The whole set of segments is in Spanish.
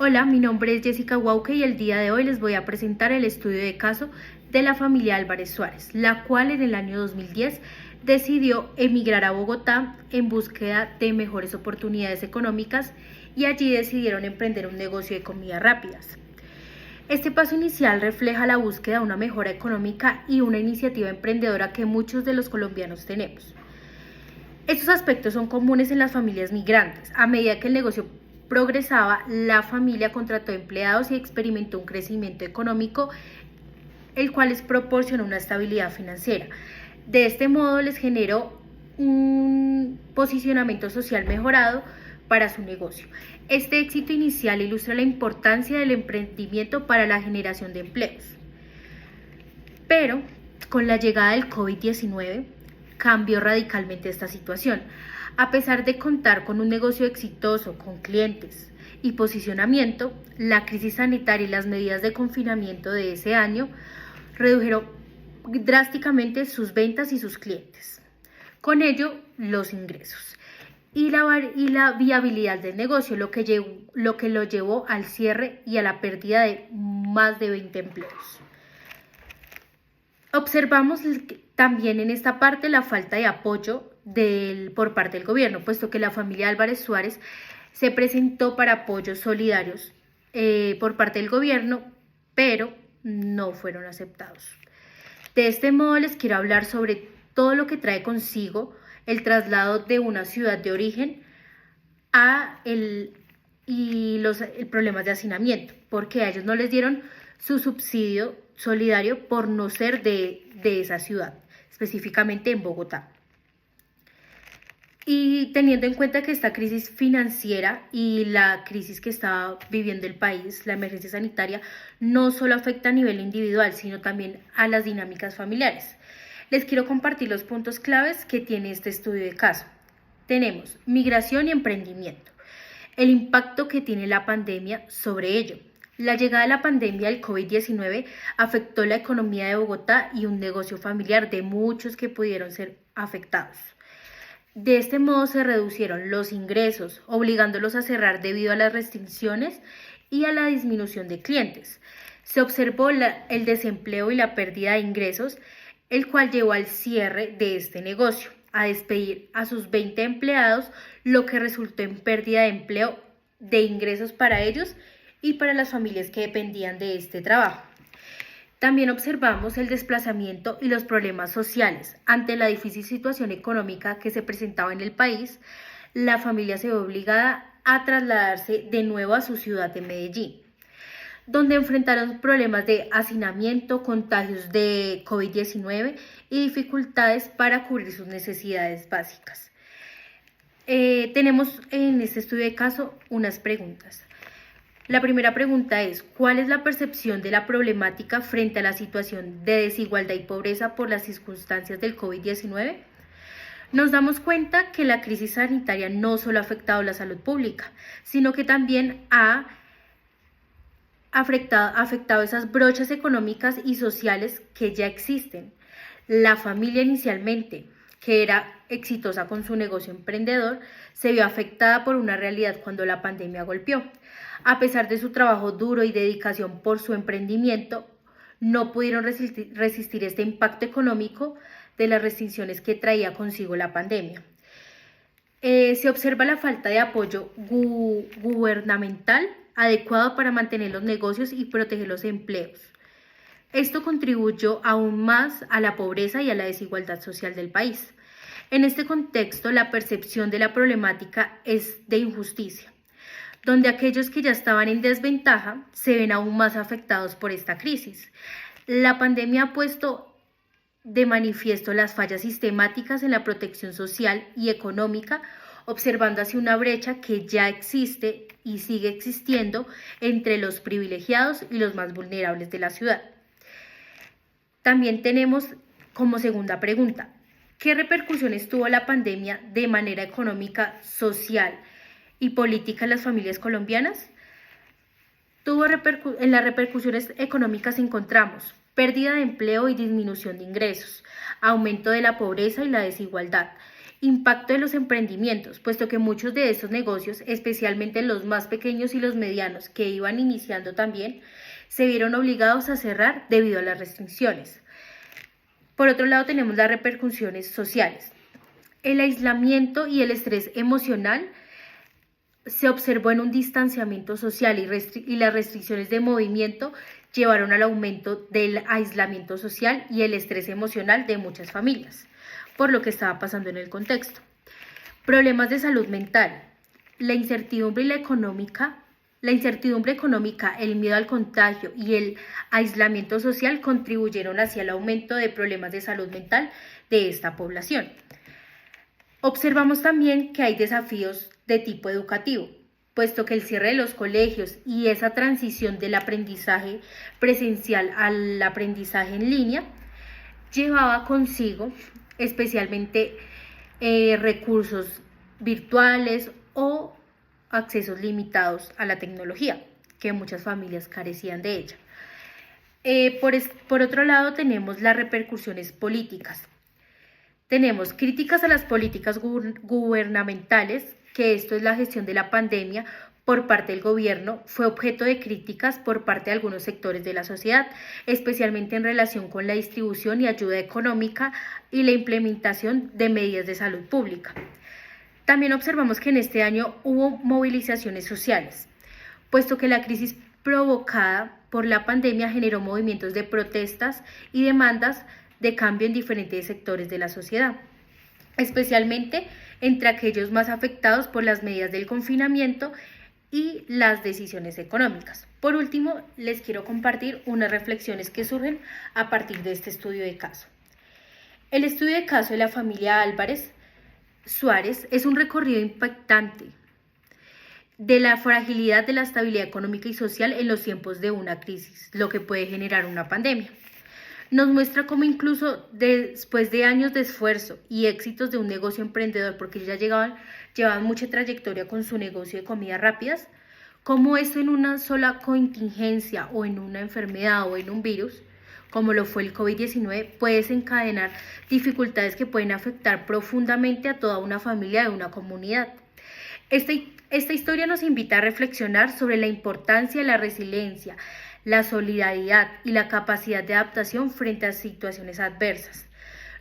Hola, mi nombre es Jessica Wauke y el día de hoy les voy a presentar el estudio de caso de la familia Álvarez Suárez, la cual en el año 2010 decidió emigrar a Bogotá en búsqueda de mejores oportunidades económicas y allí decidieron emprender un negocio de comidas rápidas. Este paso inicial refleja la búsqueda de una mejora económica y una iniciativa emprendedora que muchos de los colombianos tenemos. Estos aspectos son comunes en las familias migrantes. A medida que el negocio progresaba, la familia contrató empleados y experimentó un crecimiento económico, el cual les proporcionó una estabilidad financiera. De este modo les generó un posicionamiento social mejorado para su negocio. Este éxito inicial ilustra la importancia del emprendimiento para la generación de empleos. Pero con la llegada del COVID-19 cambió radicalmente esta situación. A pesar de contar con un negocio exitoso, con clientes y posicionamiento, la crisis sanitaria y las medidas de confinamiento de ese año redujeron drásticamente sus ventas y sus clientes. Con ello, los ingresos y la viabilidad del negocio, lo que lo llevó al cierre y a la pérdida de más de 20 empleos. Observamos también en esta parte la falta de apoyo por parte del gobierno, puesto que la familia Álvarez Suárez se presentó para apoyos solidarios por parte del gobierno, pero no fueron aceptados. De este modo les quiero hablar sobre todo lo que trae consigo el traslado de una ciudad de origen los problemas de hacinamiento, porque a ellos no les dieron su subsidio solidario por no ser de esa ciudad, específicamente en Bogotá. Y teniendo en cuenta que esta crisis financiera y la crisis que está viviendo el país, la emergencia sanitaria, no solo afecta a nivel individual, sino también a las dinámicas familiares. Les quiero compartir los puntos claves que tiene este estudio de caso. Tenemos migración y emprendimiento, el impacto que tiene la pandemia sobre ello. La llegada de la pandemia del COVID-19 afectó la economía de Bogotá y un negocio familiar de muchos que pudieron ser afectados. De este modo se reducieron los ingresos, obligándolos a cerrar debido a las restricciones y a la disminución de clientes. Se observó el desempleo y la pérdida de ingresos, el cual llevó al cierre de este negocio, a despedir a sus 20 empleados, lo que resultó en pérdida de empleo, de ingresos para ellos y para las familias que dependían de este trabajo. También observamos el desplazamiento y los problemas sociales. Ante la difícil situación económica que se presentaba en el país, la familia se vio obligada a trasladarse de nuevo a su ciudad de Medellín, donde enfrentaron problemas de hacinamiento, contagios de COVID-19 y dificultades para cubrir sus necesidades básicas. Tenemos en este estudio de caso unas preguntas. La primera pregunta es, ¿cuál es la percepción de la problemática frente a la situación de desigualdad y pobreza por las circunstancias del COVID-19? Nos damos cuenta que la crisis sanitaria no solo ha afectado la salud pública, sino que también ha afectado esas brochas económicas y sociales que ya existen. La familia inicialmente, que era exitosa con su negocio emprendedor, se vio afectada por una realidad cuando la pandemia golpeó. A pesar de su trabajo duro y dedicación por su emprendimiento, no pudieron resistir este impacto económico de las restricciones que traía consigo la pandemia. Se observa la falta de apoyo gubernamental adecuado para mantener los negocios y proteger los empleos. Esto contribuyó aún más a la pobreza y a la desigualdad social del país. En este contexto, la percepción de la problemática es de injusticia, donde aquellos que ya estaban en desventaja se ven aún más afectados por esta crisis. La pandemia ha puesto de manifiesto las fallas sistemáticas en la protección social y económica, observando así una brecha que ya existe y sigue existiendo entre los privilegiados y los más vulnerables de la ciudad. También tenemos como segunda pregunta, ¿qué repercusiones tuvo la pandemia de manera económica, social y política en las familias colombianas? En las repercusiones económicas encontramos pérdida de empleo y disminución de ingresos, aumento de la pobreza y la desigualdad, Impacto de los emprendimientos, puesto que muchos de estos negocios, especialmente los más pequeños y los medianos que iban iniciando también, se vieron obligados a cerrar debido a las restricciones. Por otro lado, tenemos las repercusiones sociales. El aislamiento y el estrés emocional se observó en un distanciamiento social y las restricciones de movimiento llevaron al aumento del aislamiento social y el estrés emocional de muchas familias, por lo que estaba pasando en el contexto. Problemas de salud mental, la incertidumbre económica, el miedo al contagio y el aislamiento social contribuyeron hacia el aumento de problemas de salud mental de esta población. Observamos también que hay desafíos de tipo educativo, puesto que el cierre de los colegios y esa transición del aprendizaje presencial al aprendizaje en línea llevaba consigo especialmente recursos virtuales o accesos limitados a la tecnología, que muchas familias carecían de ella. Por otro lado, tenemos las repercusiones políticas. Tenemos críticas a las políticas gubernamentales, que esto es la gestión de la pandemia por parte del gobierno, fue objeto de críticas por parte de algunos sectores de la sociedad, especialmente en relación con la distribución y ayuda económica y la implementación de medidas de salud pública. También observamos que en este año hubo movilizaciones sociales, puesto que la crisis provocada por la pandemia generó movimientos de protestas y demandas de cambio en diferentes sectores de la sociedad, especialmente entre aquellos más afectados por las medidas del confinamiento y las decisiones económicas. Por último, les quiero compartir unas reflexiones que surgen a partir de este estudio de caso. El estudio de caso de la familia Álvarez Suárez es un recorrido impactante de la fragilidad de la estabilidad económica y social en los tiempos de una crisis, lo que puede generar una pandemia. Nos muestra cómo incluso después de años de esfuerzo y éxitos de un negocio emprendedor, porque ya llevaban mucha trayectoria con su negocio de comidas rápidas, cómo esto en una sola contingencia o en una enfermedad o en un virus, como lo fue el COVID-19, puede desencadenar dificultades que pueden afectar profundamente a toda una familia de una comunidad. Esta historia nos invita a reflexionar sobre la importancia de la resiliencia, la solidaridad y la capacidad de adaptación frente a situaciones adversas.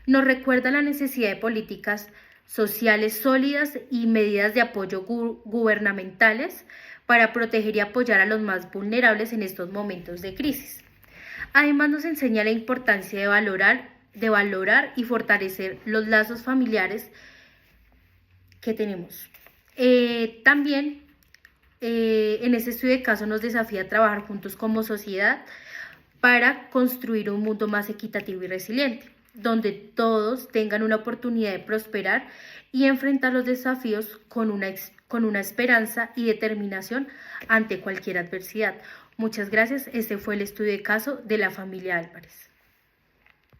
Nos recuerda la necesidad de políticas sociales sólidas y medidas de apoyo gubernamentales para proteger y apoyar a los más vulnerables en estos momentos de crisis. Además, nos enseña la importancia de valorar y fortalecer los lazos familiares que tenemos. También en este estudio de caso nos desafía a trabajar juntos como sociedad para construir un mundo más equitativo y resiliente, donde todos tengan una oportunidad de prosperar y enfrentar los desafíos con una esperanza y determinación ante cualquier adversidad. Muchas gracias. Este fue el estudio de caso de la familia Álvarez.